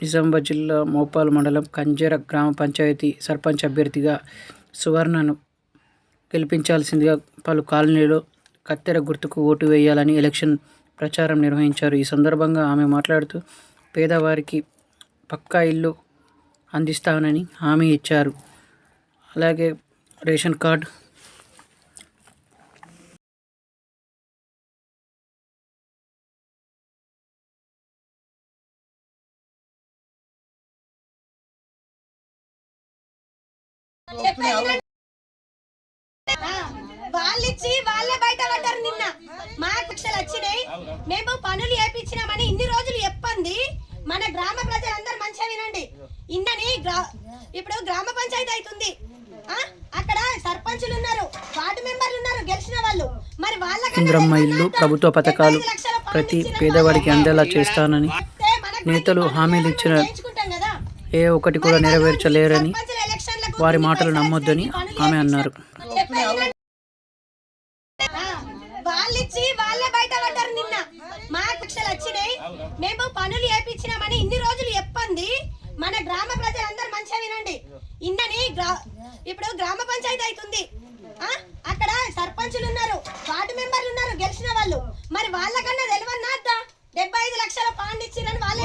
నిజామాబాద్ జిల్లా మోపాల్ మండలం కంజర గ్రామ పంచాయతీ సర్పంచ్ అభ్యర్థిగా సువర్ణను గెలిపించాల్సిందిగా పలు కాలనీలో కత్తెర గుర్తుకు ఓటు వేయాలని ఎలక్షన్ ప్రచారం నిర్వహించారు. ఈ సందర్భంగా ఆమె మాట్లాడుతూ పేదవారికి పక్కా ఇల్లు అందిస్తానని హామీ ఇచ్చారు. అలాగే రేషన్ కార్డు, వాళ్ళిచ్చి వాళ్ళే బయట పడ్డారు. నిన్న మా కక్షలు వచ్చినాయి, మేము పనులు చేపించినామని ఇన్ని రోజులు చెప్పండి. మన గ్రామ ప్రజలందరూ మంచిగా వినండి. ఇన్నని ఇప్పుడు గ్రామ పంచాయతీ అవుతుంది, అక్కడ సర్పంచులు ఉన్నారు, వార్డు మెంబర్లు ఉన్నారు, గెలిచిన వాళ్ళు. మరి ఇంద్రమ్మ ఇల్లు ప్రభుత్వ పథకాలు ప్రతి పేదవాడికి అందేలా చేస్తానని నేతలు హామీలు ఇచ్చిన ఏ ఒక్కటి కూడా నెరవేర్చలేరని వారి మాటలు నమ్మొద్దని ఆమె అన్నారు. వాళ్ళిచ్చి వాళ్ళే బయట పడ్డారు. నిన్న మా కక్షలు వచ్చినాయి, మేము పనులు చేపించినామని ఇన్ని రోజులు చెప్పండి. మన గ్రామ ప్రజలందరూ మంచిగా వినండి. ఇన్నని ఇప్పుడు గ్రామ పంచాయతీ అవుతుంది, అక్కడ సర్పంచులు ఉన్నారు, వార్డు మెంబర్లు ఉన్నారు, గెలిచిన వాళ్ళు. మరి వాళ్ళకన్నా తెలియన్నా 75 లక్షల పాండ్ ఇచ్చిరని వాళ్ళే